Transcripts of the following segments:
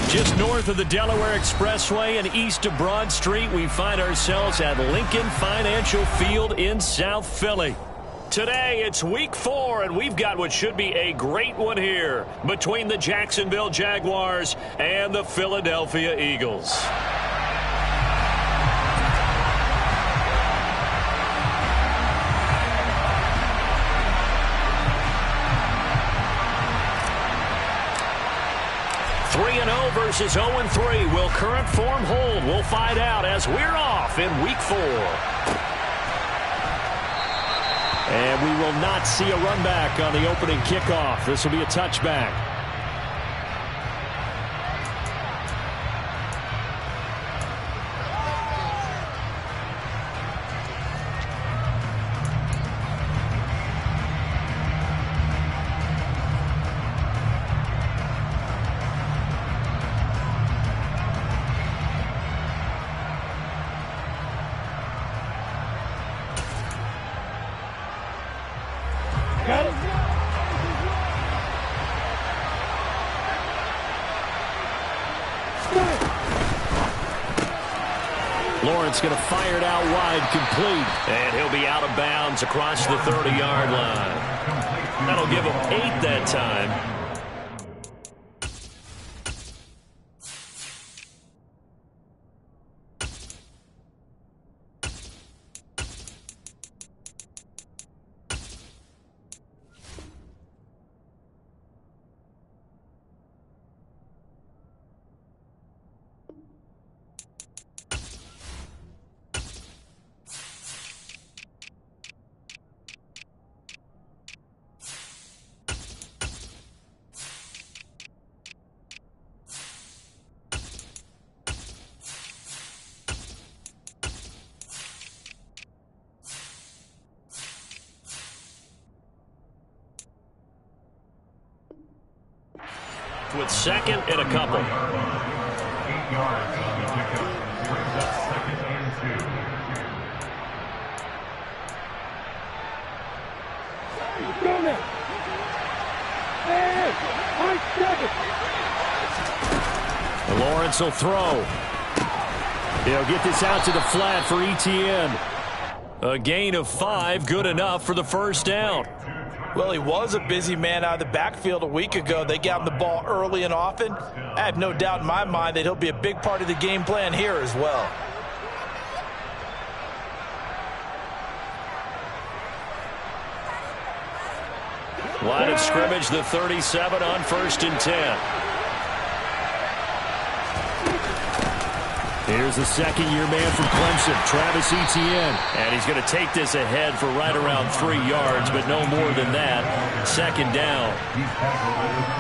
Just north of the Delaware Expressway and east of Broad Street, we find ourselves at Lincoln Financial Field in South Philly. Today, it's week 4, and we've got what should be a great one here between the Jacksonville Jaguars and the Philadelphia Eagles. Versus 0-3. Will current form hold? We'll find out as we're off in week 4. And we will not see a run back on the opening kickoff. This will be a touchback. Lawrence going to fire it out wide, complete. And he'll be out of bounds across the 30-yard line. That'll give him 8 that time. With second and a couple. 8 yards on the pickup. Brings up 2nd and 2. Lawrence will throw. He'll get this out to the flat for Etienne. A gain of 5, good enough for the first down. Well, he was a busy man out of the backfield a week ago. They got him the ball early and often. I have no doubt in my mind that he'll be a big part of the game plan here as well. Line of scrimmage, the 37 on 1st and 10. Here's the second-year man from Clemson, Travis Etienne. And he's going to take this ahead for right around 3 yards, but no more than that. Second down.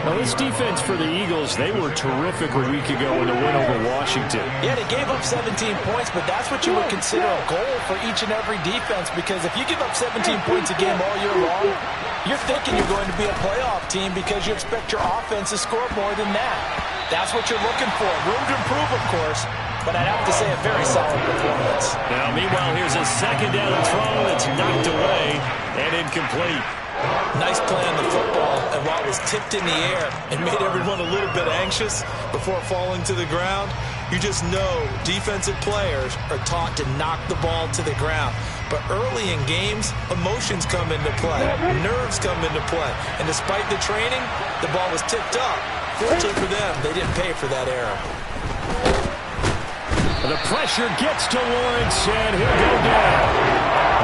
Now, this defense for the Eagles, they were terrific a week ago in the win over Washington. Yeah, they gave up 17 points, but that's what you would consider a goal for each and every defense, because if you give up 17 points a game all year long, you're thinking you're going to be a playoff team because you expect your offense to score more than that. That's what you're looking for. Room to improve, of course. But I'd have to say a very solid performance. Now, meanwhile, here's a second down throw that's knocked away and incomplete. Nice play on the football, and while it was tipped in the air and made everyone a little bit anxious before falling to the ground, you just know defensive players are taught to knock the ball to the ground. But early in games, emotions come into play, nerves come into play, and despite the training, the ball was tipped up. Fortunately for them, they didn't pay for that error. The pressure gets to Lawrence, and he'll go down.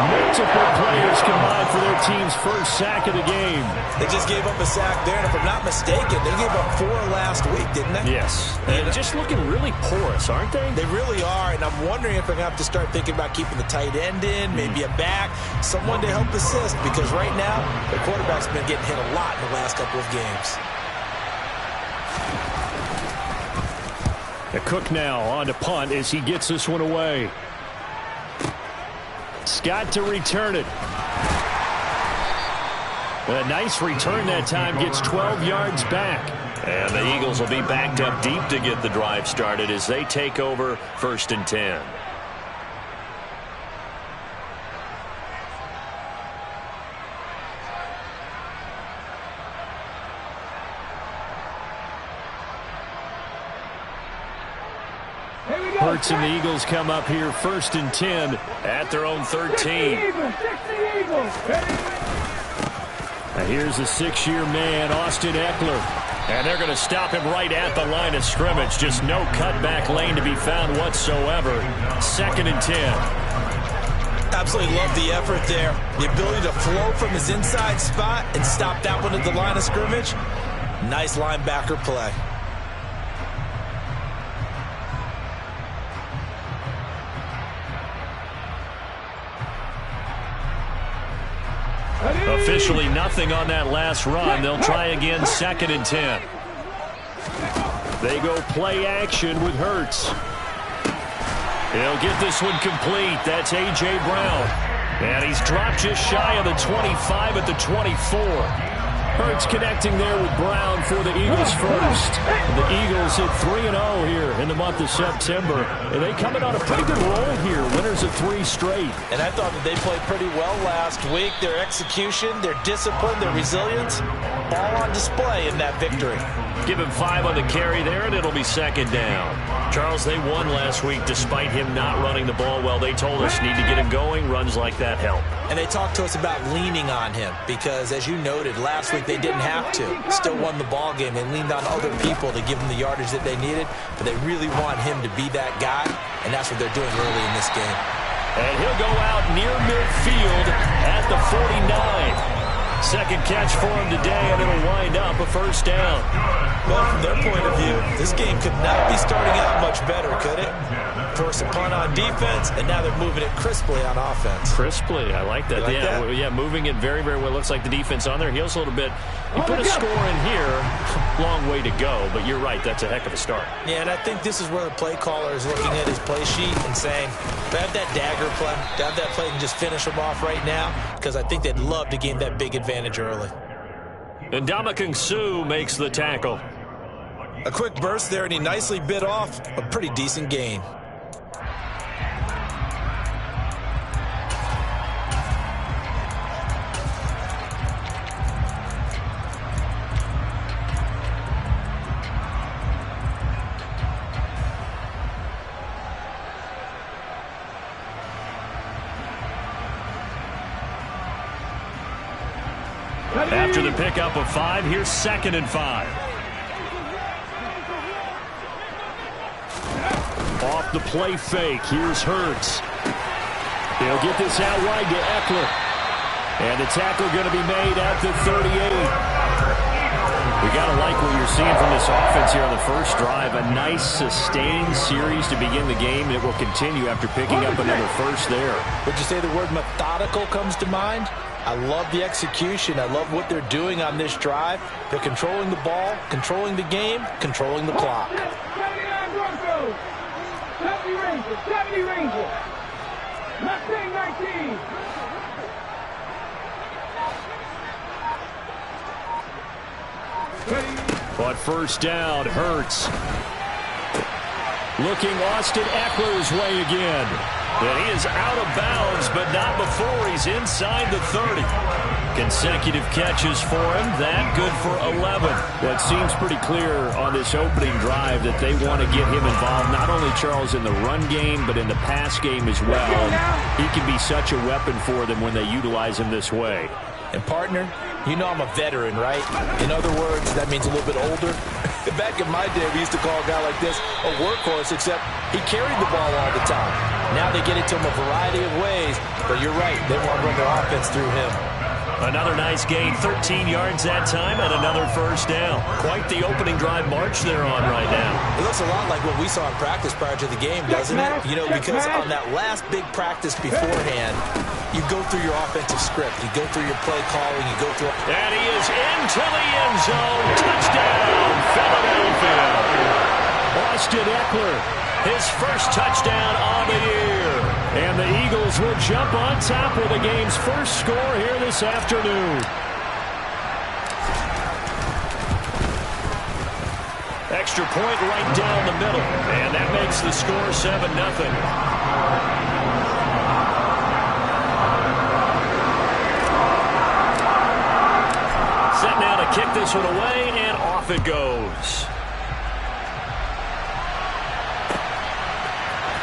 Multiple players combined for their team's first sack of the game. They just gave up a sack there, and if I'm not mistaken, they gave up 4 last week, didn't they? Yes. And just looking really porous, aren't they? They really are, and I'm wondering if they're going to have to start thinking about keeping the tight end in, maybe a back, someone to help assist, because right now, the quarterback's been getting hit a lot in the last couple of games. The Cook now on to punt as he gets this one away. Scott to return it. A nice return that time, gets 12 yards back. And the Eagles will be backed up deep to get the drive started as they take over 1st and 10. Hurts and the Eagles come up here 1st and 10 at their own 13. Now here's the 6-year man, Austin Eckler. And they're going to stop him right at the line of scrimmage. Just no cutback lane to be found whatsoever. 2nd and 10. Absolutely love the effort there. The ability to flow from his inside spot and stop that one at the line of scrimmage. Nice linebacker play. Officially nothing on that last run. They'll try again 2nd and 10. They go play action with Hurts. He'll get this one complete. That's A.J. Brown. And he's dropped just shy of the 25 at the 24. Hurts connecting there with Brown for the Eagles first. The Eagles hit 3-0 here in the month of September. And they coming on a pretty good roll here. Winners of 3 straight. And I thought that they played pretty well last week. Their execution, their discipline, their resilience, all on display in that victory. Give him 5 on the carry there, and it'll be 2nd down. Charles, they won last week despite him not running the ball well. They told us need to get him going. Runs like that help. And they talked to us about leaning on him because, as you noted, last week they didn't have to. Still won the ball game. They leaned on other people to give them the yardage that they needed, but they really want him to be that guy, and that's what they're doing early in this game. And he'll go out near midfield at the 49. 2nd catch for him today, and it'll wind up a 1st down. Well, from their point of view, this game could not be starting out much better, could it? Force a punt on defense, and now they're moving it crisply on offense. Crisply, I like that. Like that? Yeah, moving it very, very well. Looks like the defense on their heels a little bit. You put a score in here, long way to go, but you're right, that's a heck of a start. Yeah, and I think this is where the play caller is looking at his play sheet and saying, have that dagger play, have that play and just finish them off right now, because I think they'd love to gain that big advantage early. And Ndamukong Suh makes the tackle. A quick burst there, and he nicely bit off a pretty decent gain. After the pickup of 5, here's 2nd and 5. Off the play fake, here's Hurts. He'll get this out wide to Eckler. And the tackle going to be made at the 38. We got to like what you're seeing from this offense here on the first drive. A nice sustained series to begin the game, and it will continue after picking up another first there. Would you say the word methodical comes to mind? I love the execution. I love what they're doing on this drive. They're controlling the ball, controlling the game, controlling the clock. 70 Rangers. Mustang 19. But 1st down, Hurts. Looking Austin Eckler's way again. And he is out of bounds, but not before he's inside the 30. Consecutive catches for him. That good for 11. Well, it seems pretty clear on this opening drive that they want to get him involved, not only, Charles, in the run game, but in the pass game as well. He can be such a weapon for them when they utilize him this way. And, partner, you know I'm a veteran, right? In other words, that means a little bit older. Back in my day, we used to call a guy like this a workhorse, except he carried the ball all the time. Now they get it to him a variety of ways, but you're right, they want to run their offense through him. Another nice gain, 13 yards that time, and another 1st down. Quite the opening drive march they're on right now. It looks a lot like what we saw in practice prior to the game, doesn't it? You know, because on that last big practice beforehand, you go through your offensive script. You go through your play calling. You go through. And he is into the end zone. Touchdown, Philadelphia. Austin Eckler, his first touchdown on the year. And the Eagles will jump on top with the game's first score here this afternoon. Extra point right down the middle. And that makes the score 7-0. Set now to kick this one away, and off it goes.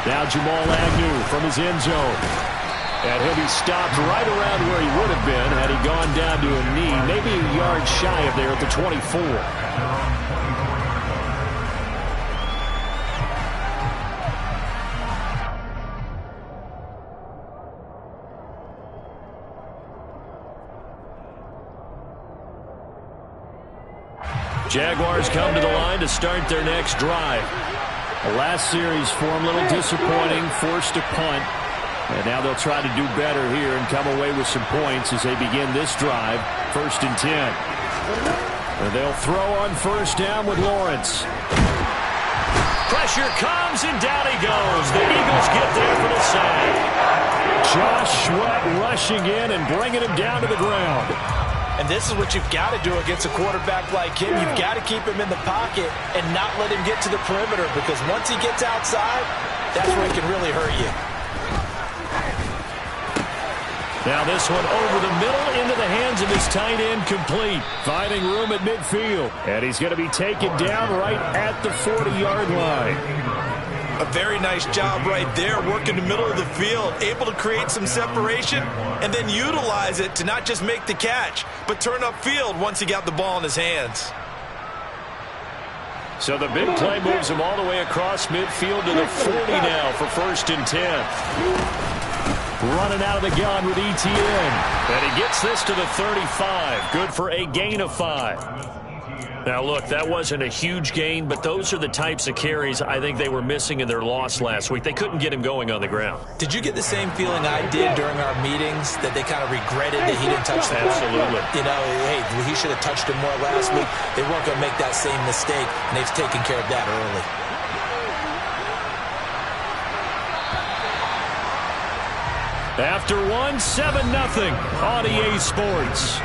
Now Jamal Agnew from his end zone. And he'll be stopped right around where he would have been had he gone down to a knee, maybe a yard shy of there at the 24. Jaguars come to the line to start their next drive. The last series for them a little disappointing, forced a punt. And now they'll try to do better here and come away with some points as they begin this drive, 1st and 10. And they'll throw on first down with Lawrence. Pressure comes, and down he goes. The Eagles get there for the sack. Josh Sweat rushing in and bringing him down to the ground. And this is what you've got to do against a quarterback like him. You've got to keep him in the pocket and not let him get to the perimeter, because once he gets outside, that's where he can really hurt you. Now this one over the middle into the hands of his tight end, complete. Finding room at midfield. And he's going to be taken down right at the 40-yard line. A very nice job right there, working the middle of the field, able to create some separation and then utilize it to not just make the catch, but turn upfield once he got the ball in his hands. So the big play moves him all the way across midfield to the 40 now for 1st and 10. Running out of the gun with ETN. And he gets this to the 35. Good for a gain of 5. Now, look, that wasn't a huge gain, but those are the types of carries I think they were missing in their loss last week. They couldn't get him going on the ground. Did you get the same feeling I did during our meetings, that they kind of regretted that he didn't touch the ball? Absolutely. You know, hey, he should have touched him more last week. They weren't going to make that same mistake, and they've taken care of that early. After 7-0 on EA Sports.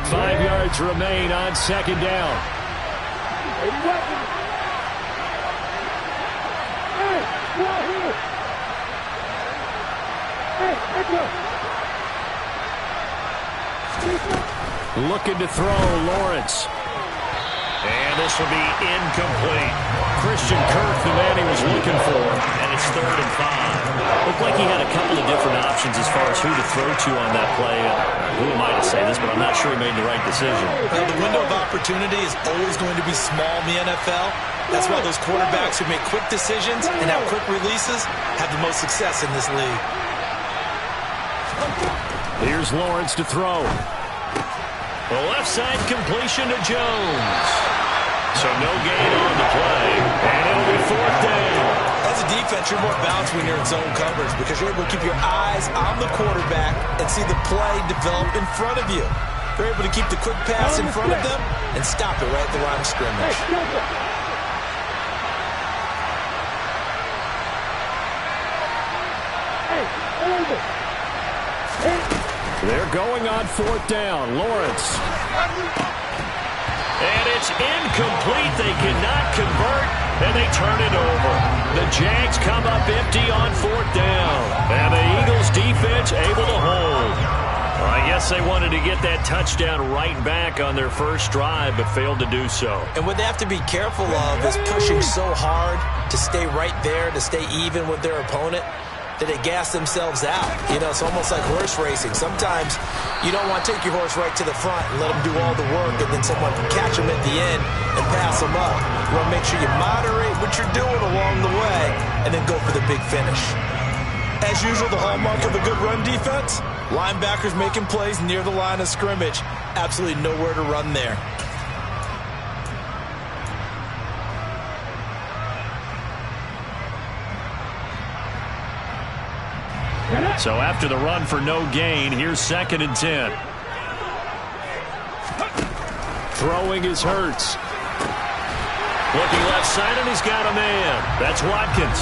Five yards remain on 2nd down. Looking to throw, Lawrence. And this will be incomplete. Christian Kirk, the man he was looking for. And it's 3rd and 5. Looked like he had a couple of different options as far as who to throw to on that play. Who am I to say this, but I'm not sure he made the right decision. Well, the window of opportunity is always going to be small in the NFL. That's why those quarterbacks who make quick decisions and have quick releases have the most success in this league. Here's Lawrence to throw. The left side completion to Jones. So no gain on the play. And it'll be 4th down. As a defense, you're more balanced when you're in zone coverage because you're able to keep your eyes on the quarterback and see the play develop in front of you. You're able to keep the quick pass in front of them and stop it right at the line of scrimmage. They're going on 4th down. Lawrence. And it's incomplete. They cannot convert, and they turn it over. The Jags come up empty on 4th down. And the Eagles defense able to hold. Well, I guess they wanted to get that touchdown right back on their first drive, but failed to do so. And what they have to be careful of is pushing so hard to stay right there, to stay even with their opponent, that they gas themselves out. You know, it's almost like horse racing. Sometimes you don't want to take your horse right to the front and let them do all the work, and then someone can catch them at the end and pass them up. You want to make sure you moderate what you're doing along the way and then go for the big finish. As usual, the hallmark of a good run defense, linebackers making plays near the line of scrimmage. Absolutely nowhere to run there. So after the run for no gain, here's 2nd and 10. Throwing is Hurts. Looking left side, and he's got a man. That's Watkins.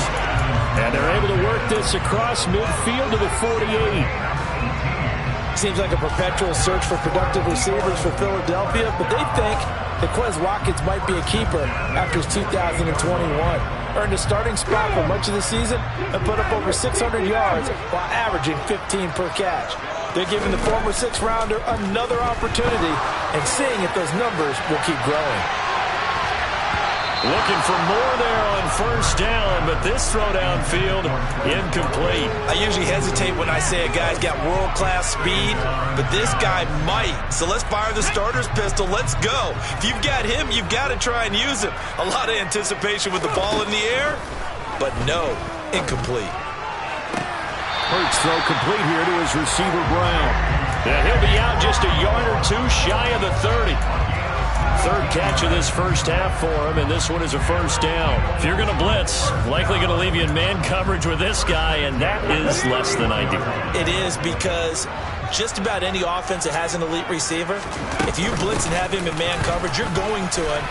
And they're able to work this across midfield to the 48. Seems like a perpetual search for productive receivers for Philadelphia, but they think that Quez Watkins might be a keeper after his 2021. Earned a starting spot for much of the season and put up over 600 yards while averaging 15 per catch. They're giving the former sixth-rounder another opportunity and seeing if those numbers will keep growing. Looking for more there on first down, but this throw downfield incomplete. I usually hesitate when I say a guy's got world-class speed, but this guy might. So let's fire the starter's pistol. Let's go. If you've got him, you've got to try and use him. A lot of anticipation with the ball in the air, but no, incomplete. Hurts throw complete here to his receiver, Brown. Yeah, he'll be out just a yard or two shy of the 30. Third catch of this first half for him, and this one is a first down. If you're going to blitz, likely going to leave you in man coverage with this guy, and that is less than ideal. It is, because just about any offense that has an elite receiver, if you blitz and have him in man coverage, you're going to him,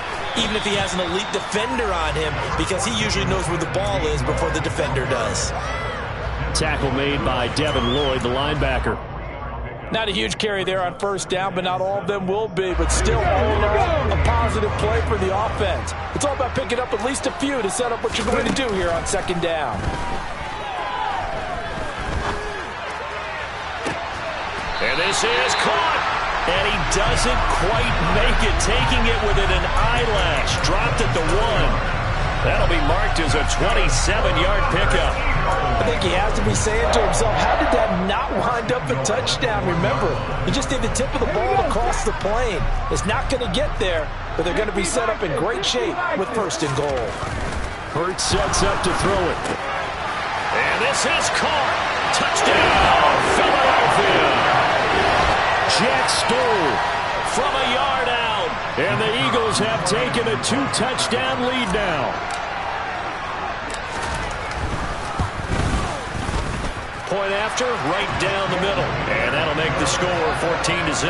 even if he has an elite defender on him, because he usually knows where the ball is before the defender does. Tackle made by Devin Lloyd, the linebacker. Not a huge carry there on first down, but not all of them will be. But still, all in all, a positive play for the offense. It's all about picking up at least a few to set up what you're going to do here on second down. And this is caught. And he doesn't quite make it, taking it within an eyelash. Dropped at the 1. That'll be marked as a 27-yard pickup. I think he has to be saying to himself, how did that not wind up a touchdown? Remember, he just did the tip of the ball across the plane. It's not going to get there, but they're going to be set up in great shape with first and goal. Hurts sets up to throw it. And this is caught. Touchdown, Philadelphia. Jack Stoll from a yard out. And the Eagles have taken a 2-touchdown lead now. Point after, right down the middle. And that'll make the score 14-0.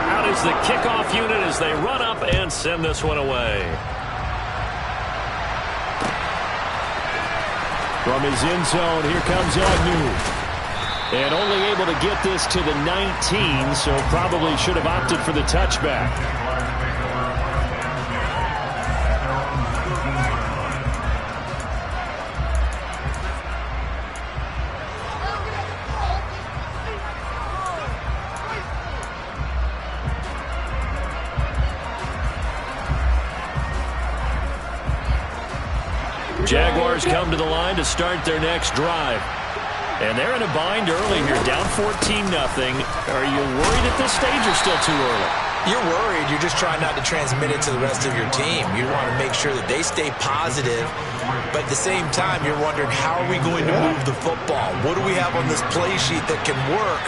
Out is the kickoff unit as they run up and send this one away. From his end zone, here comes Agnew. And only able to get this to the 19, so probably should have opted for the touchback. Jaguars come to the line to start their next drive. And they're in a bind early here, down 14-0. Are you worried at this stage or still too early? You're worried. You're just trying not to transmit it to the rest of your team. You want to make sure that they stay positive, but at the same time, you're wondering, how are we going to move the football? What do we have on this play sheet that can work?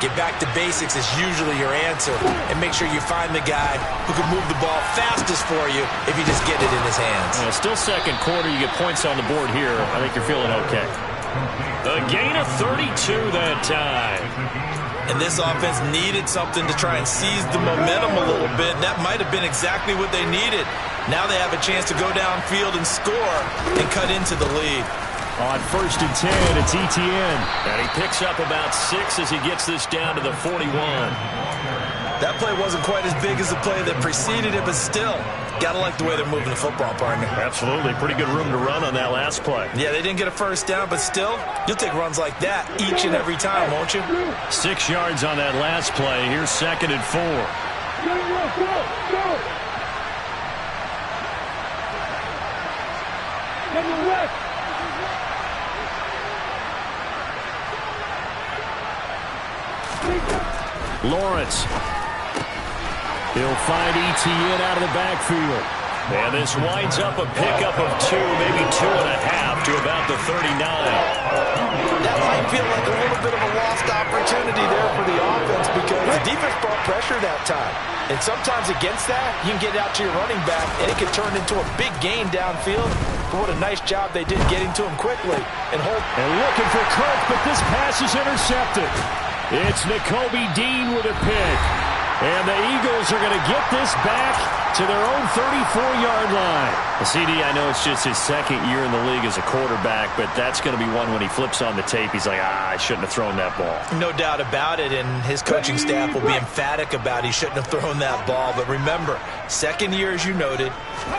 Get back to basics is usually your answer, and make sure you find the guy who can move the ball fastest for you if you just get it in his hands. Still second quarter. You get points on the board here. I think you're feeling okay. A gain of 32 that time. And this offense needed something to try and seize the momentum a little bit, and that might have been exactly what they needed. Now they have a chance to go downfield and score and cut into the lead. On 1st and 10, it's Etienne. And he picks up about 6 as he gets this down to the 41. That play wasn't quite as big as the play that preceded it, but still, got to like the way they're moving the football, partner. Absolutely. Pretty good room to run on that last play. Yeah, they didn't get a first down, but still, you'll take runs like that each and every time, won't you? 6 yards on that last play. Here's 2nd and 4. Lawrence. He'll find Etienne out of the backfield. And this winds up a pickup of 2, maybe 2.5 to about the 39. That might feel like a little bit of a lost opportunity there for the offense because the defense brought pressure that time. And sometimes against that, you can get out to your running back, and it can turn into a big gain downfield. But what a nice job they did getting to him quickly. And looking for Kirk, but this pass is intercepted. It's Nakobe Dean with a pick. And the Eagles are going to get this back to their own 34-yard line. CD, I know it's just his second year in the league as a quarterback, but that's going to be one when he flips on the tape. He's like, I shouldn't have thrown that ball. No doubt about it, and his coaching staff will be emphatic about he shouldn't have thrown that ball. But remember, second year, as you noted,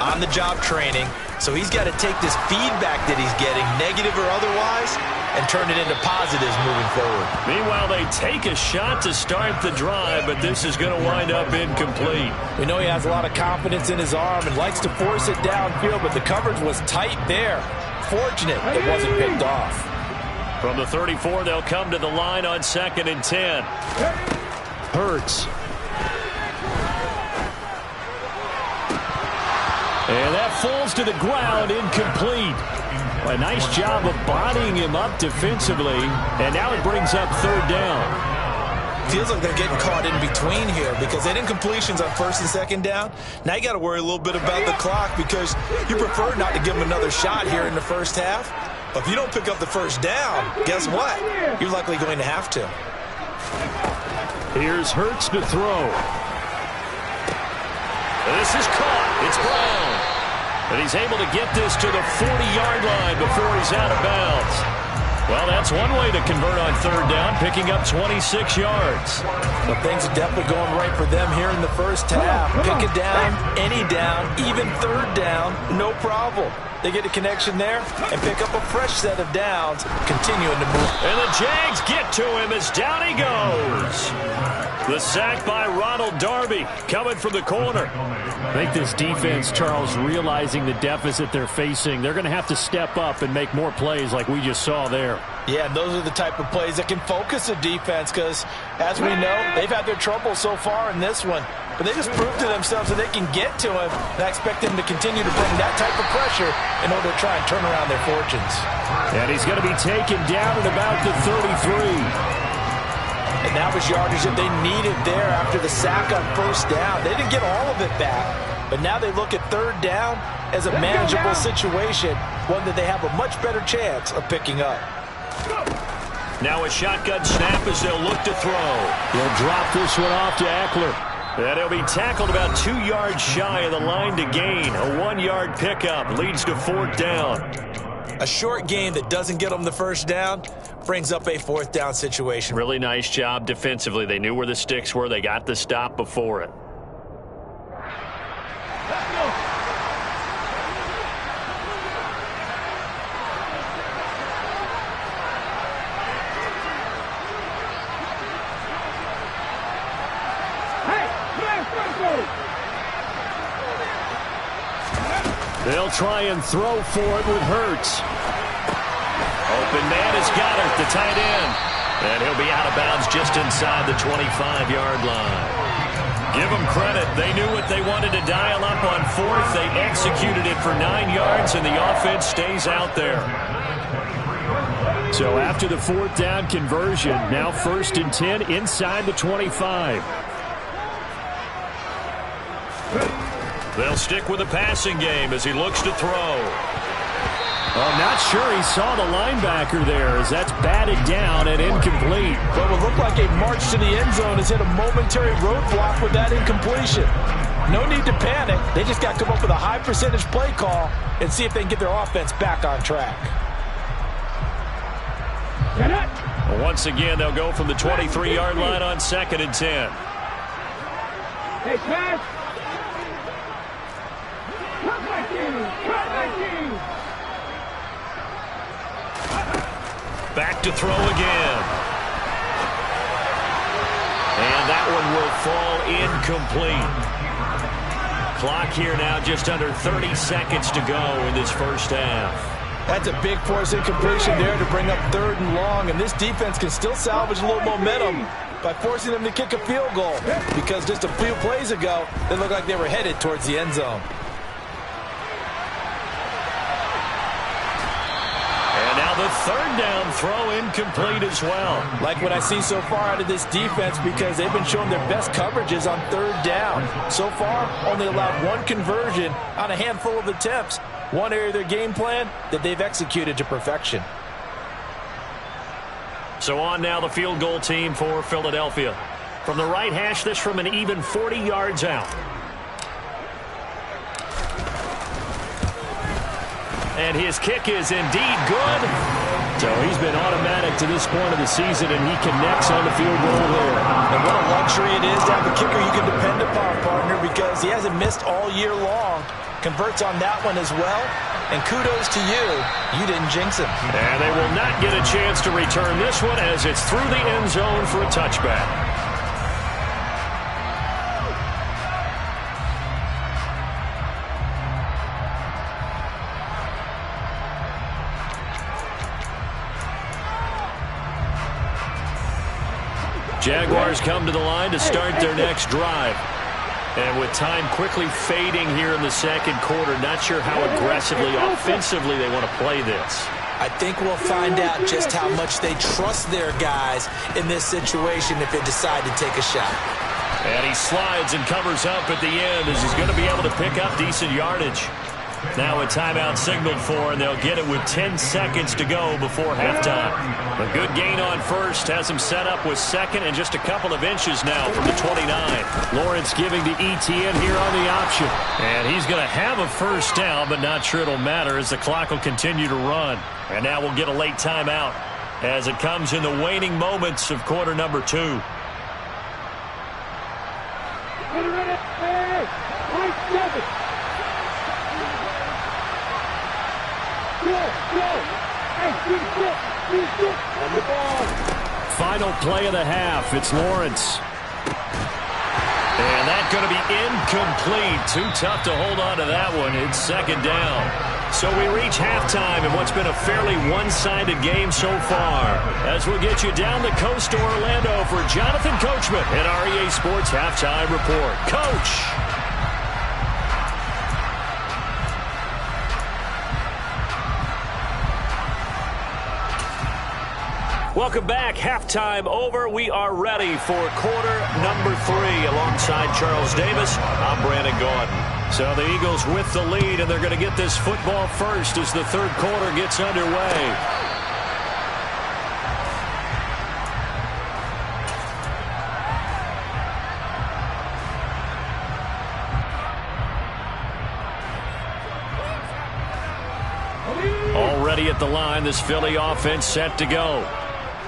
on-the-job training, so he's got to take this feedback that he's getting, negative or otherwise, and turn it into positives moving forward. Meanwhile, they take a shot to start the drive, but this is going to wind up incomplete. We know he has a lot of confidence in his arm and likes to force it downfield, but the coverage was tight there. Fortunate it wasn't picked off. From the 34, they'll come to the line on 2nd and 10. Hurts. And that falls to the ground, incomplete. A nice job of bodying him up defensively, and now it brings up 3rd down. Feels like they're getting caught in between here because they didn't completions on 1st and 2nd down. Now you got to worry a little bit about the clock because you prefer not to give them another shot here in the first half. But if you don't pick up the 1st down, guess what? You're likely going to have to. Here's Hurts to throw. This is caught. It's Brown. And he's able to get this to the 40-yard line before he's out of bounds. Well, that's one way to convert on 3rd down, picking up 26 yards. Well, things are definitely going right for them here in the first half. Pick a down, any down, even 3rd down, no problem. They get a connection there and pick up a fresh set of downs, continuing to move. And the Jags get to him as down he goes. The sack by Ronald Darby coming from the corner. I think this defense, Charles, realizing the deficit they're facing, they're going to have to step up and make more plays like we just saw there. Yeah, those are the type of plays that can focus a defense because, as we know, they've had their trouble so far in this one. But they just proved to themselves that they can get to him, and I expect them to continue to bring that type of pressure in order to try and turn around their fortunes. And he's going to be taken down at about the 33. And that was yardage that they needed there after the sack on 1st down. They didn't get all of it back, but now they look at 3rd down as a manageable situation, one that they have a much better chance of picking up. Now a shotgun snap as they'll look to throw. He'll drop this one off to Eckler. And he'll be tackled about 2 yards shy of the line to gain. A 1-yard pickup leads to 4th down. A short game that doesn't get them the 1st down brings up a 4th down situation. Really nice job defensively. They knew where the sticks were. They got the stop before it. They'll try and throw for it with Hurts. Open man has got it, the tight end. And he'll be out of bounds just inside the 25-yard line. Give them credit. They knew what they wanted to dial up on 4th. They executed it for 9 yards, and the offense stays out there. So after the 4th down conversion, now 1st and 10 inside the 25. They'll stick with the passing game as he looks to throw. I'm not sure he saw the linebacker there as that's batted down and incomplete. What would look like a march to the end zone has hit a momentary roadblock with that incompletion. No need to panic. They just got to come up with a high percentage play call and see if they can get their offense back on track. Once again, they'll go from the 23-yard line on 2nd and 10. Hey, pass. Cut my team. Cut my team. Back to throw again. And that one will fall incomplete. Clock here now just under 30 seconds to go in this first half. That's a big force incompletion there to bring up 3rd and long, and this defense can still salvage a little momentum by forcing them to kick a field goal because just a few plays ago, they looked like they were headed towards the end zone. The 3rd down throw incomplete as well. Like what I see so far out of this defense because they've been showing their best coverages on 3rd down. So far, only allowed 1 conversion on a handful of attempts. One area of their game plan that they've executed to perfection. So on now the field goal team for Philadelphia. From the right hash, this from an even 40 yards out. And his kick is indeed good. So he's been automatic to this point of the season, and he connects on the field goal there. And what a luxury it is to have a kicker you can depend upon, partner, because he hasn't missed all year long. Converts on that one as well. And kudos to you. You didn't jinx him. And they will not get a chance to return this one as it's through the end zone for a touchback. Jaguars come to the line to start their next drive. And with time quickly fading here in the second quarter, not sure how aggressively, offensively they want to play this. I think we'll find out just how much they trust their guys in this situation if they decide to take a shot. And he slides and covers up at the end as he's going to be able to pick up decent yardage. Now a timeout signaled for, and they'll get it with 10 seconds to go before halftime. A good gain on first has him set up with second and just a couple of inches now from the 29. Lawrence giving to ETN here on the option. And he's going to have a first down, but not sure it'll matter as the clock will continue to run. And now we'll get a late timeout as it comes in the waning moments of quarter number 2. Final play of the half. It's Lawrence. And that's going to be incomplete. Too tough to hold on to that one. It's second down. So we reach halftime in what's been a fairly one-sided game so far. As we'll get you down the coast to Orlando for Jonathan Coachman at our EA Sports Halftime Report. Coach! Welcome back. Halftime over. We are ready for quarter number 3. Alongside Charles Davis, I'm Brandon Gaudin. So the Eagles with the lead, and they're going to get this football first as the third quarter gets underway. Already at the line, this Philly offense set to go.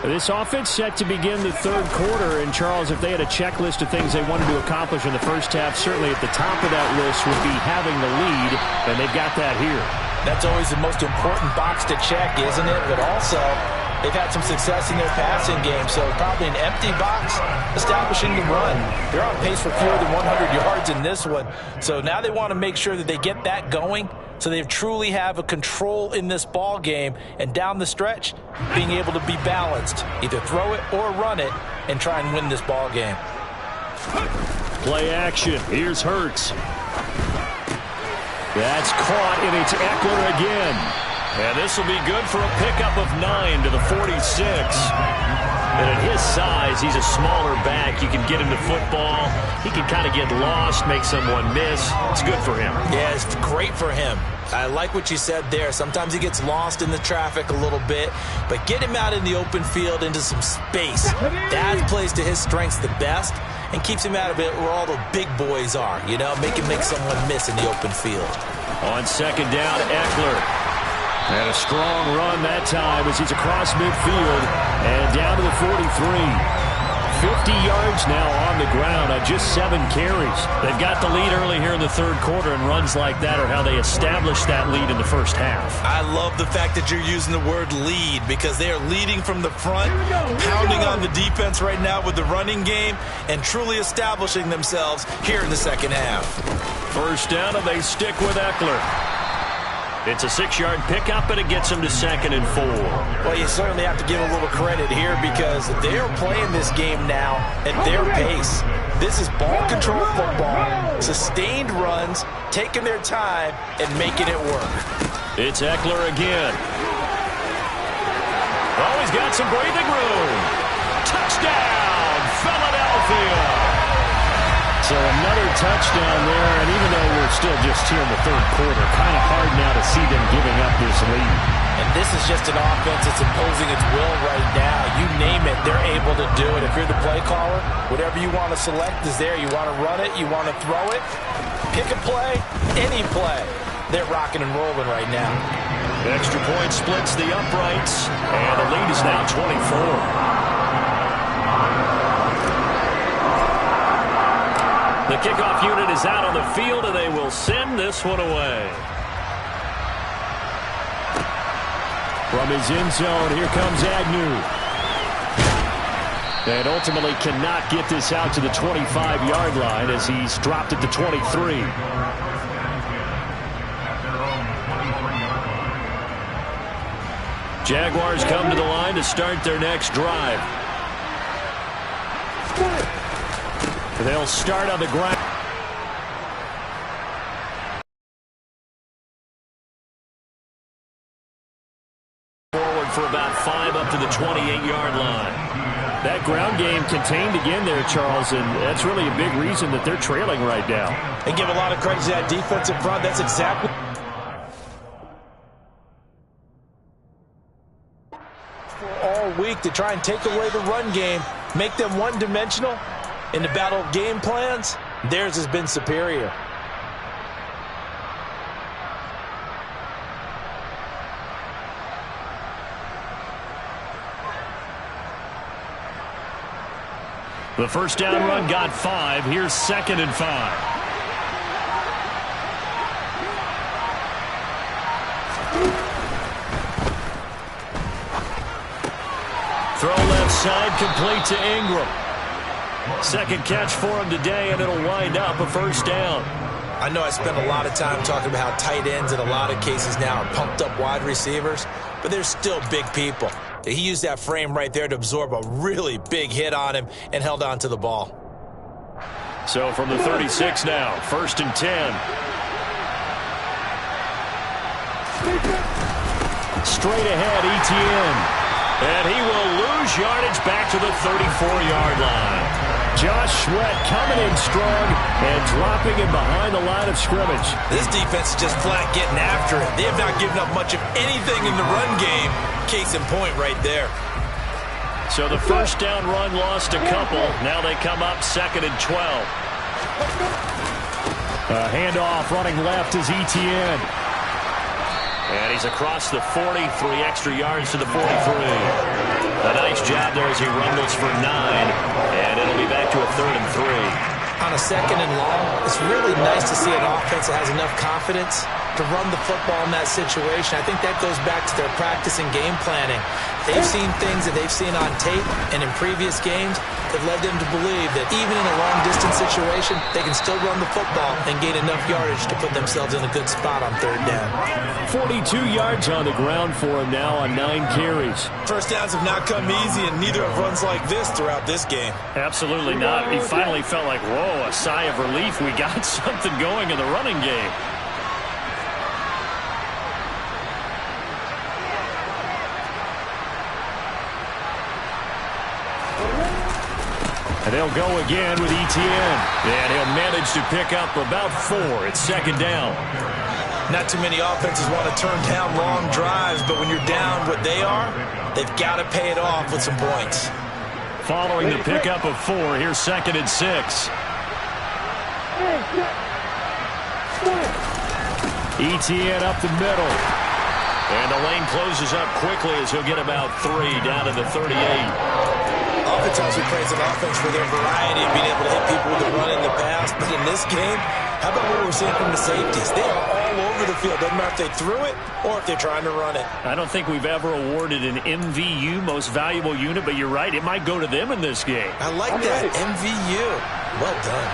This offense set to begin the third quarter, and Charles, if they had a checklist of things they wanted to accomplish in the first half, certainly at the top of that list would be having the lead, and they've got that here. That's always the most important box to check, isn't it? But also, they've had some success in their passing game, so probably an empty box establishing the run. They're on pace for fewer than 100 yards in this one, so now they want to make sure that they get that going so they truly have a control in this ball game, and down the stretch, being able to be balanced. Either throw it or run it and try and win this ball game. Play action. Here's Hurts. That's caught, and it's Eckler again. And this will be good for a pickup of 9 to the 46. And at his size, he's a smaller back. You can get him the football. He can kind of get lost, make someone miss. It's good for him. Yeah, it's great for him. I like what you said there. Sometimes he gets lost in the traffic a little bit, but get him out in the open field into some space. That plays to his strengths the best and keeps him out of it where all the big boys are, you know, make someone miss in the open field. On second down, Eckler. And a strong run that time as he's across midfield and down to the 43. 50 yards now on the ground on just 7 carries. They've got the lead early here in the third quarter, and runs like that are how they established that lead in the first half. I love the fact that you're using the word lead because they are leading from the front, pounding on the defense right now with the running game, and truly establishing themselves here in the second half. First down, and they stick with Eckler. It's a 6-yard pickup, and it gets them to 2nd and 4. Well, you certainly have to give a little credit here because they're playing this game now at their pace. This is ball control football, sustained runs, taking their time, and making it work. It's Eckler again. Oh, he's got some breathing room. Touchdown, Philadelphia. So another touchdown there, and even though we're still just here in the third quarter, kind of hard now to see them giving up this lead. And this is just an offense that's imposing its will right now. You name it, they're able to to do it. If you're the play caller, whatever you want to select is there. You want to run it, you want to throw it, pick a play, any play. They're rocking and rolling right now. The extra point splits the uprights, and the lead is now 24. The kickoff unit is out on the field, and they will send this one away. From his end zone, here comes Agnew. And ultimately cannot get this out to the 25-yard line as he's dropped at the 23. Jaguars come to the line to start their next drive. They'll start on the ground. Forward for about 5 up to the 28-yard line. That ground game contained again there, Charles, and that's really a big reason that they're trailing right now. And give a lot of credit to that defensive front. That's exactly all week to try and take away the run game, make them one-dimensional. In the battle of game plans, theirs has been superior. The first down run got 5. Here's 2nd and 5. Throw left side, complete to Ingram. Second catch for him today, and it'll wind up a first down. I know I spent a lot of time talking about how tight ends in a lot of cases now are pumped up wide receivers, but they're still big people. He used that frame right there to absorb a really big hit on him and held on to the ball. So from the 36 now, 1st and 10. Straight ahead, Etienne. And he will lose yardage back to the 34-yard line. Josh Sweat coming in strong and dropping him behind the line of scrimmage. This defense is just flat getting after it. They have not given up much of anything in the run game. Case in point right there. So the first down run lost a couple. Now they come up 2nd and 12. A handoff running left is Etienne. And he's across the 40, 3 extra yards to the 43. A nice job there as he rumbles for 9. And it'll be back to a 3rd and 3. On a 2nd and long, it's really nice to see an offense that has enough confidence to run the football in that situation. I think that goes back to their practice and game planning. They've seen things that they've seen on tape and in previous games that led them to believe that even in a long-distance situation, they can still run the football and gain enough yardage to put themselves in a good spot on 3rd down. 42 yards on the ground for him now on 9 carries. First downs have not come easy, and neither have runs like this throughout this game. Absolutely not. He finally felt like, whoa, a sigh of relief. We got something going in the running game. And they'll go again with Etienne. And he'll manage to pick up about 4. It's 2nd down. Not too many offenses want to turn down long drives, but when you're down what they are, they've got to pay it off with some points. Following the pickup of 4, here's 2nd and 6. Etienne up the middle. And the lane closes up quickly as he'll get about 3 down to the 38. Oftentimes we praise an offense for their variety of being able to hit people with the run in the pass, but in this game, how about what we're seeing from the safeties? They are all over the field. Doesn't matter if they threw it or if they're trying to run it. I don't think we've ever awarded an MVU, most valuable unit, but you're right, it might go to them in this game. I like that, MVU. Well done.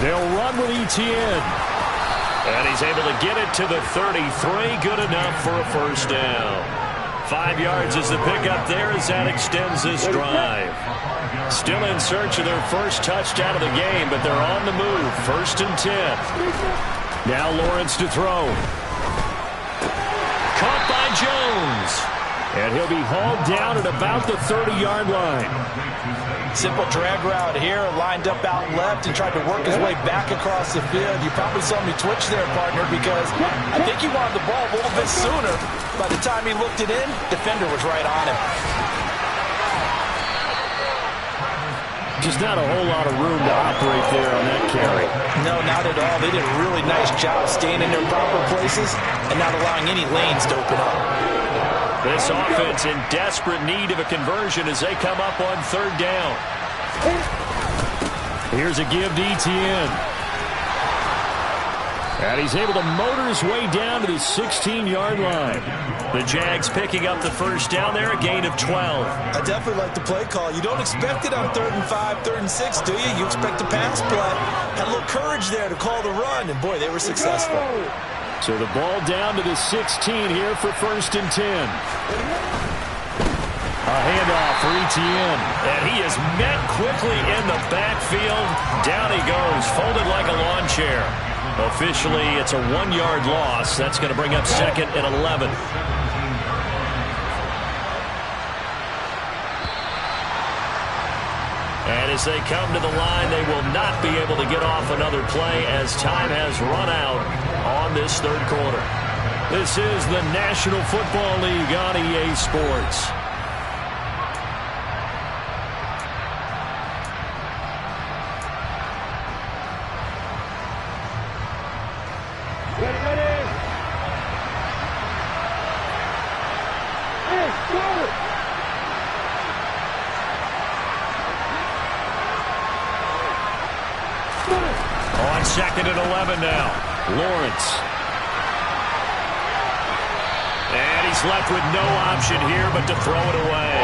They'll run with Etienne. And he's able to get it to the 33. Good enough for a first down. 5 yards is the pickup there as that extends this drive. Still in search of their first touchdown of the game, but they're on the move. 1st and 10. Now Lawrence to throw. Caught by Jones. And he'll be hauled down at about the 30-yard line. Simple drag route here, lined up out left and tried to work his way back across the field. You probably saw me twitch there, partner, because I think he wanted the ball a little bit sooner. By the time he looked it in, defender was right on him. Just not a whole lot of room to operate there on that carry. No, not at all. They did a really nice job staying in their proper places and not allowing any lanes to open up. This offense in desperate need of a conversion as they come up on third down. Here's a give to Etienne. And he's able to motor his way down to the 16-yard line. The Jags picking up the first down there, a gain of 12. I definitely like the play call. You don't expect it on 3rd and 5, 3rd and 6, do you? You expect a pass play. Had a little courage there to call the run, and boy, they were successful. So the ball down to the 16 here for 1st and 10. A handoff for Etienne. And he is met quickly in the backfield. Down he goes, folded like a lawn chair. Officially, it's a 1-yard loss. That's going to bring up 2nd and 11. And as they come to the line, they will not be able to get off another play as time has run out on this 3rd quarter. This is the National Football League on EA Sports. On 2nd and 11 now. Lawrence. And he's left with no option here but to throw it away.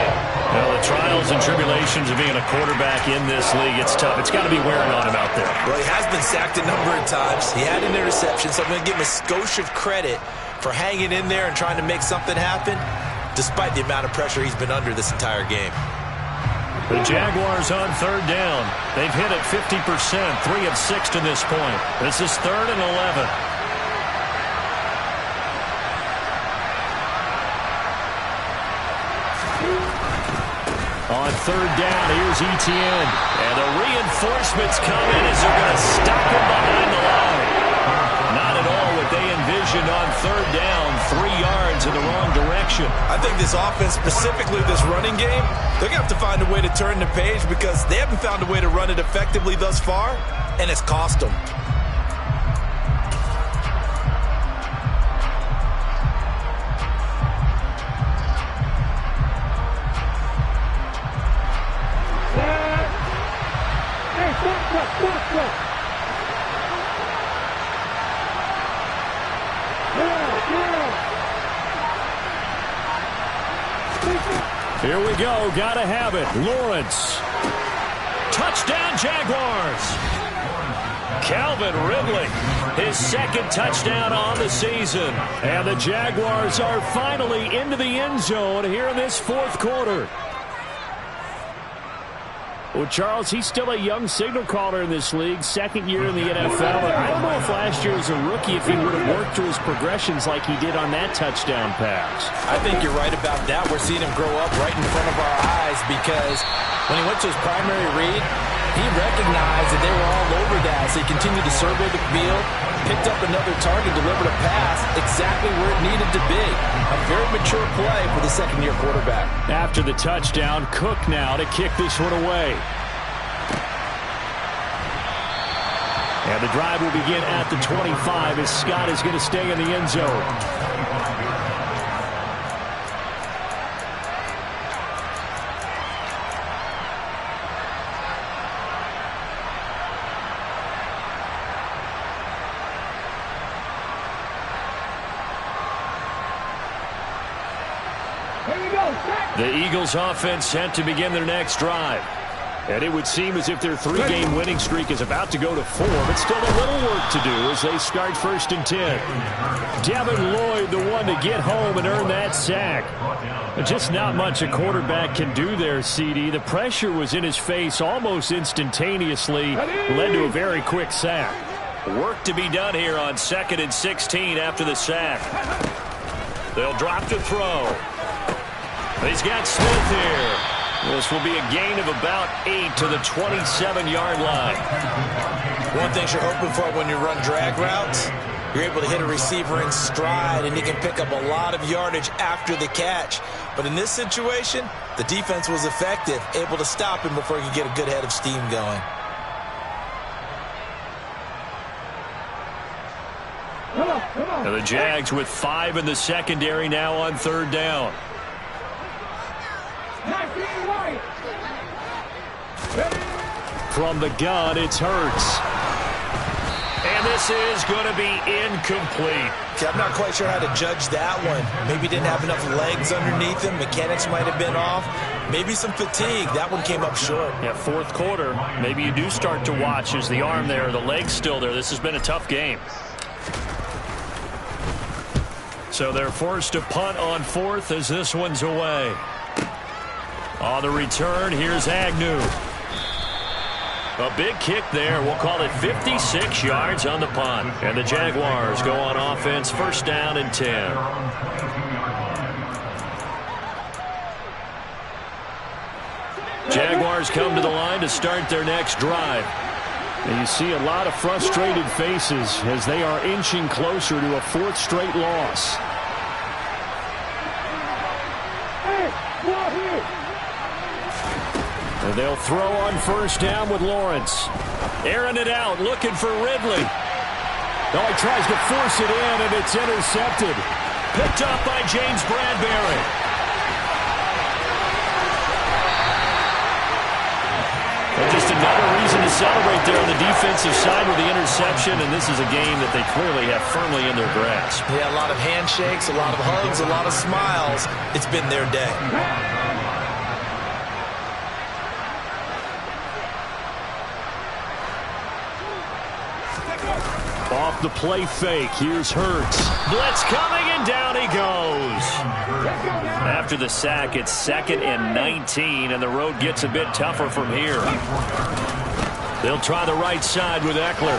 Well, the trials and tribulations of being a quarterback in this league, it's tough. It's got to be wearing on him out there. Well, he has been sacked a number of times. He had an interception, so I'm going to give him a skosh of credit for hanging in there and trying to make something happen, despite the amount of pressure he's been under this entire game. The Jaguars on 3rd down. They've hit it 50%, 3 of 6 to this point. This is 3rd and 11. On 3rd down, here's Etienne. And the reinforcements come in as they're going to stop him behind the line. Not at all what they envisioned on 3rd down, 3 yards in the wrong direction. I think this offense, specifically this running game, they're going to have to find a way to turn the page because they haven't found a way to run it effectively thus far, and it's cost them. Here we go. Gotta have it. Lawrence. Touchdown, Jaguars. Calvin Ridley, his 2nd touchdown on the season. And the Jaguars are finally into the end zone here in this 4th quarter. Well, Charles, he's still a young signal caller in this league, 2nd year in the NFL. And I don't know if last year as a rookie if he would have worked through his progressions like he did on that touchdown pass. I think you're right about that. We're seeing him grow up right in front of our eyes because when he went to his primary read, he recognized that they were all over that. So he continued to survey the field, picked up another target, delivered a pass exactly where it needed to be. A very mature play for the 2nd-year quarterback. After the touchdown, Cook now to kick this one away. And the drive will begin at the 25 as Scott is going to stay in the end zone. The Eagles offense set to begin their next drive. And it would seem as if their 3-game winning streak is about to go to 4, but still a little work to do as they start 1st and 10. Devin Lloyd, the one to get home and earn that sack. But just not much a quarterback can do there, CD. The pressure was in his face almost instantaneously, led to a very quick sack. Work to be done here on 2nd and 16 after the sack. They'll drop to throw. He's got Smith here. This will be a gain of about 8 to the 27-yard line. One thing you're hoping for when you run drag routes, you're able to hit a receiver in stride, and he can pick up a lot of yardage after the catch. But in this situation, the defense was effective, able to stop him before he could get a good head of steam going. And the Jags with 5 in the secondary now on 3rd down. From the gun, it's Hurts. And this is going to be incomplete. See, I'm not quite sure how to judge that one. Maybe didn't have enough legs underneath him. Mechanics might have been off. Maybe some fatigue. That one came up short. Yeah, 4th quarter. Maybe you do start to watch. Is the arm there, the leg's still there. This has been a tough game. So they're forced to punt on 4th as this one's away. On the return, here's Agnew. A big kick there. We'll call it 56 yards on the punt. And the Jaguars go on offense, 1st down and 10. Jaguars come to the line to start their next drive. And you see a lot of frustrated faces as they are inching closer to a 4th straight loss. And they'll throw on 1st down with Lawrence. Airing it out, looking for Ridley. Oh, he tries to force it in, and it's intercepted. Picked up by James Bradbury. And just another reason to celebrate there on the defensive side with the interception, and this is a game that they clearly have firmly in their grasp. Yeah, a lot of handshakes, a lot of hugs, a lot of smiles. It's been their day. Off the play fake, here's Hurts. Blitz coming, and down he goes. After the sack, it's 2nd and 19, and the road gets a bit tougher from here. They'll try the right side with Eckler.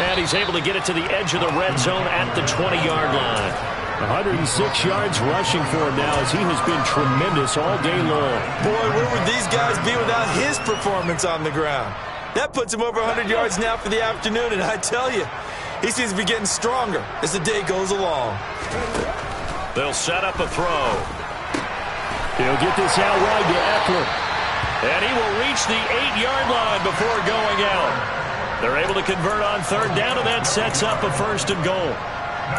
And he's able to get it to the edge of the red zone at the 20-yard line. 106 yards rushing for him now as he has been tremendous all day long. Boy, where would these guys be without his performance on the ground? That puts him over 100 yards now for the afternoon, and I tell you, he seems to be getting stronger as the day goes along. They'll set up a throw. He'll get this out wide to Eckler. And he will reach the 8-yard line before going out. They're able to convert on 3rd down, and that sets up a 1st and goal.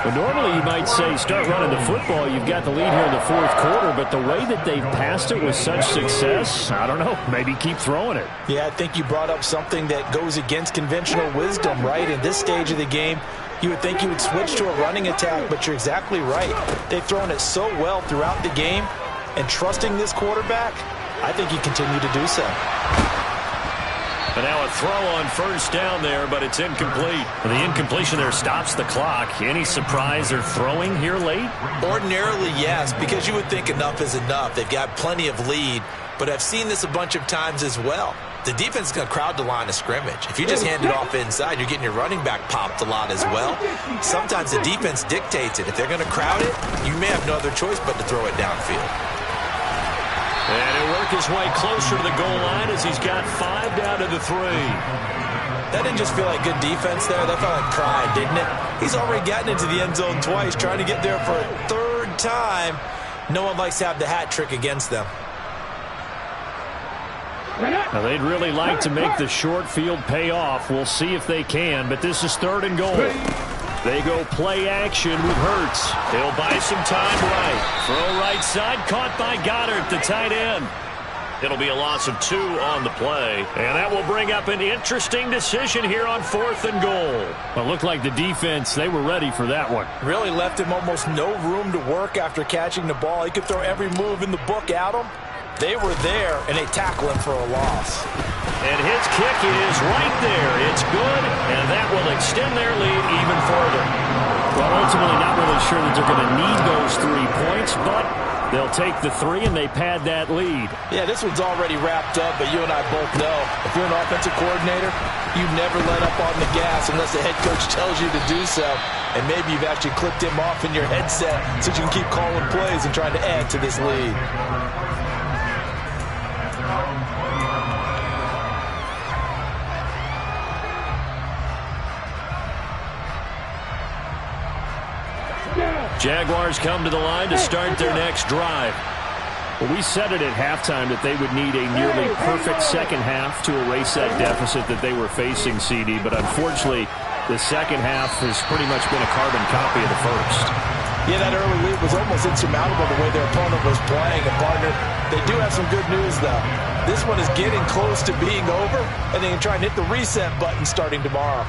Well, normally you might say start running the football. You've got the lead here in the 4th quarter, but the way that they've passed it with such success, I don't know, maybe keep throwing it. Yeah, I think you brought up something that goes against conventional wisdom, right? In this stage of the game, you would think you would switch to a running attack, but you're exactly right. They've thrown it so well throughout the game, and trusting this quarterback, I think you continue to do so. And now a throw on 1st down there, but it's incomplete. The incompletion there stops the clock. Any surprise they're throwing here late? Ordinarily, yes, because you would think enough is enough. They've got plenty of lead, but I've seen this a bunch of times as well. The defense is going to crowd the line of scrimmage. If you just hand it off inside, you're getting your running back popped a lot as well. Sometimes the defense dictates it. If they're going to crowd it, you may have no other choice but to throw it downfield. And he'll work his way closer to the goal line as he's got 5 down to the 3. That didn't just feel like good defense there. That felt like pride, didn't it? He's already gotten into the end zone twice, trying to get there for a 3rd time. No one likes to have the hat trick against them. Now they'd really like to make the short field pay off. We'll see if they can, but this is 3rd and goal. They go play action with Hurts. He'll buy some time right. Throw right side, caught by Goddard, the tight end. It'll be a loss of 2 on the play. And that will bring up an interesting decision here on 4th and goal. Well, it looked like the defense, they were ready for that one. Really left him almost no room to work after catching the ball. He could throw every move in the book at him. They were there, and they tackle him for a loss. And his kick is right there. It's good, and that will extend their lead even further. Well, ultimately not really sure that they're going to need those 3 points, but They'll take the 3, and they pad that lead. Yeah, this one's already wrapped up, but you and I both know if you're an offensive coordinator, you never let up on the gas unless the head coach tells you to do so. And maybe you've actually clicked him off in your headset so you can keep calling plays and trying to add to this lead. Jaguars come to the line to start their next drive. Well, we said it at halftime that they would need a nearly perfect second half to erase that deficit that they were facing, CD. But unfortunately, the second half has pretty much been a carbon copy of the first. Yeah, that early lead was almost insurmountable the way their opponent was playing. And, partner, they do have some good news, though. This one is getting close to being over, and they can try and hit the reset button starting tomorrow.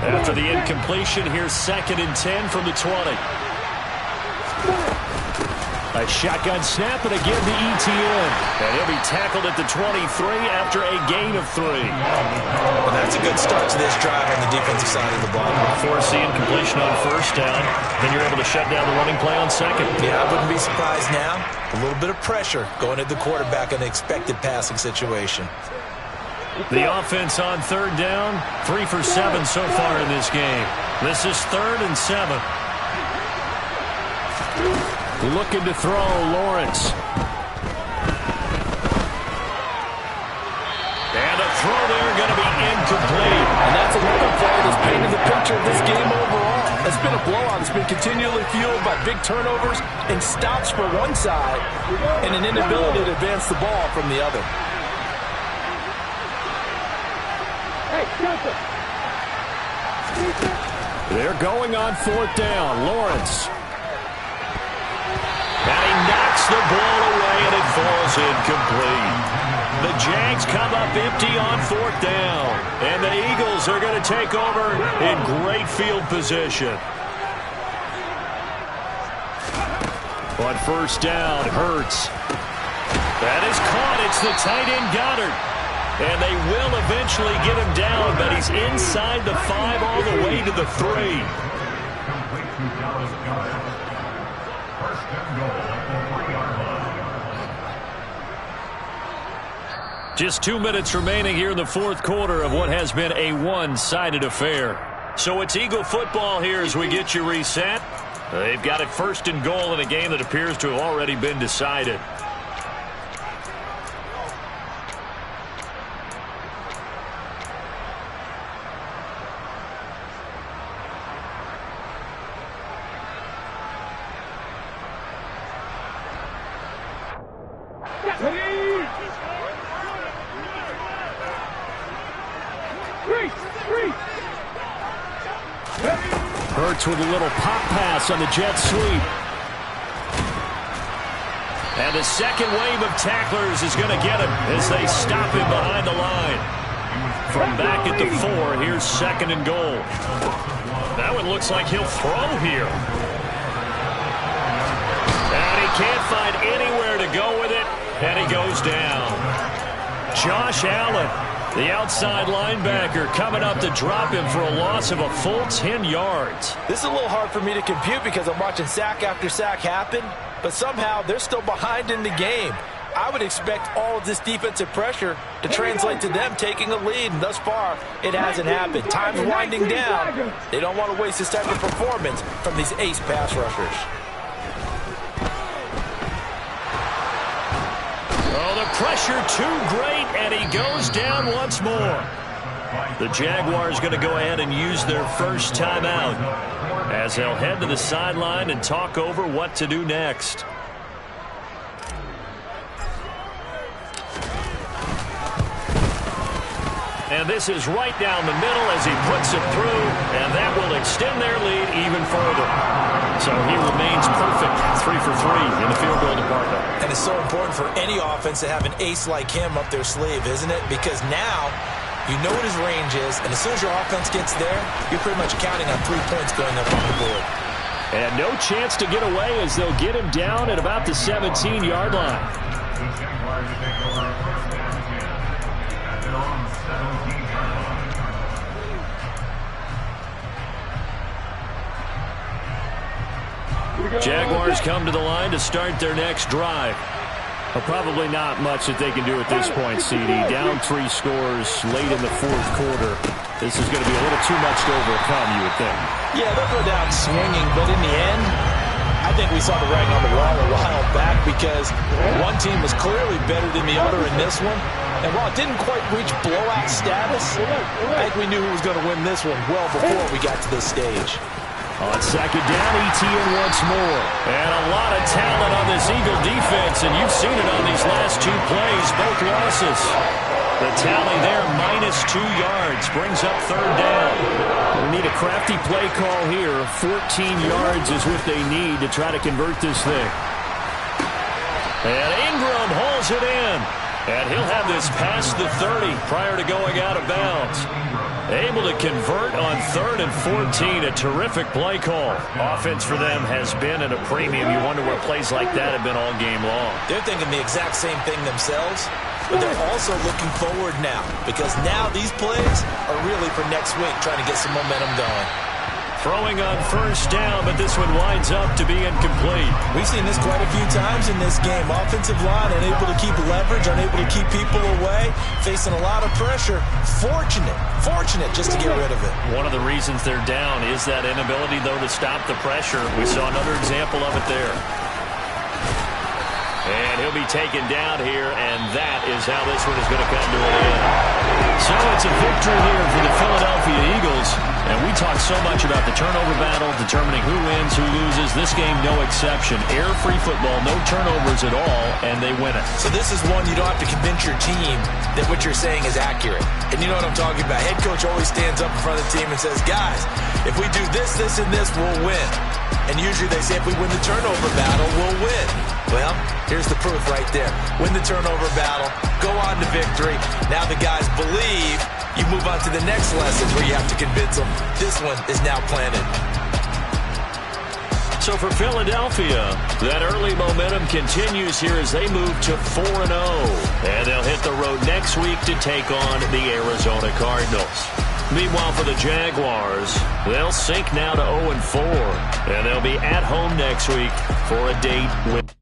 After the incompletion, here's 2nd and 10 from the 20. A shotgun snap, and again the ETN. And he'll be tackled at the 23 after a gain of 3. Well, that's a good start to this drive on the defensive side of the ball. Force the incompletion on first down, then you're able to shut down the running play on second. Yeah, I wouldn't be surprised now. A little bit of pressure going at the quarterback in the expected passing situation. The offense on 3rd down, 3 for 7 so far in this game. This is 3rd and 7. Looking to throw, Lawrence. And a throw there going to be incomplete. And that's another play that's painted the picture of this game overall. It's been a blowout. It's been continually fueled by big turnovers and stops for one side and an inability to advance the ball from the other. They're going on 4th down. Lawrence. And he knocks the ball away, and it falls incomplete. The Jags come up empty on 4th down. And the Eagles are going to take over in great field position. On 1st down, Hurts. That is caught. It's the tight end, Goddard. And they will eventually get him down, but he's inside the 5 all the way to the 3. Just 2 minutes remaining here in the 4th quarter of what has been a one-sided affair. So it's Eagle football here as we get you reset. They've got it 1st and goal in a game that appears to have already been decided. Hurts with a little pop pass on the jet sweep. And the second wave of tacklers is going to get him as they stop him behind the line. From back at the 4, here's 2nd and goal. That one looks like he'll throw here. And he can't find anywhere to go with it, and he goes down. Josh Allen, the outside linebacker, coming up to drop him for a loss of a full 10 yards. This is a little hard for me to compute because I'm watching sack after sack happen, but somehow they're still behind in the game. I would expect all of this defensive pressure to translate to them taking a lead, and thus far, it hasn't happened. Time's winding down. They don't want to waste this type of performance from these ace pass rushers. Oh, the pressure too great, and he goes down once more. The Jaguars going to go ahead and use their first timeout as they'll head to the sideline and talk over what to do next. And this is right down the middle as he puts it through, and that will extend their lead even further. So he remains perfect, 3 for 3 in the field goal department. And it's so important for any offense to have an ace like him up their sleeve, isn't it? Because now you know what his range is, and as soon as your offense gets there, you're pretty much counting on 3 points going up on the board. And no chance to get away as they'll get him down at about the 17-yard line. The Jaguars take over 1st and 10 at their own 7. Jaguars come to the line to start their next drive. Well, probably not much that they can do at this point, CD. Down 3 scores late in the fourth quarter. This is going to be a little too much to overcome, you would think. Yeah, they'll go down swinging, but in the end, I think we saw the writing on the wall a while back because one team was clearly better than the other in this one. And while it didn't quite reach blowout status, I think we knew who was going to win this one well before we got to this stage. On second down, ETN once more. And a lot of talent on this Eagle defense, and you've seen it on these last 2 plays, both losses. The tally there, -2 yards, brings up third down. We need a crafty play call here. 14 yards is what they need to try to convert this thing. And Ingram hauls it in. And he'll have this past the 30 prior to going out of bounds. Able to convert on 3rd and 14. A terrific play call. Offense for them has been at a premium. You wonder where plays like that have been all game long. They're thinking the exact same thing themselves, but they're also looking forward now because now these plays are really for next week, trying to get some momentum going. Throwing on first down, but this one winds up to be incomplete. We've seen this quite a few times in this game. Offensive line unable to keep leverage, unable to keep people away, facing a lot of pressure. Fortunate just to get rid of it. One of the reasons they're down is that inability, though, to stop the pressure. We saw another example of it there. And he'll be taken down here, and that is how this one is going to come to an end. So it's a victory here for the Philadelphia Eagles. And we talk so much about the turnover battle, determining who wins, who loses. This game, no exception. Air-free football, no turnovers at all, and they win it. So this is one you don't have to convince your team that what you're saying is accurate. And you know what I'm talking about. Head coach always stands up in front of the team and says, guys, if we do this, this, and this, we'll win. And usually they say if we win the turnover battle, we'll win. Well, here's the proof right there. Win the turnover battle, go on to victory. Now the guys believe. You move on to the next lesson where you have to convince them. This one is now planted. So for Philadelphia, that early momentum continues here as they move to 4-0. And they'll hit the road next week to take on the Arizona Cardinals. Meanwhile, for the Jaguars, they'll sink now to 0-4. And they'll be at home next week for a date with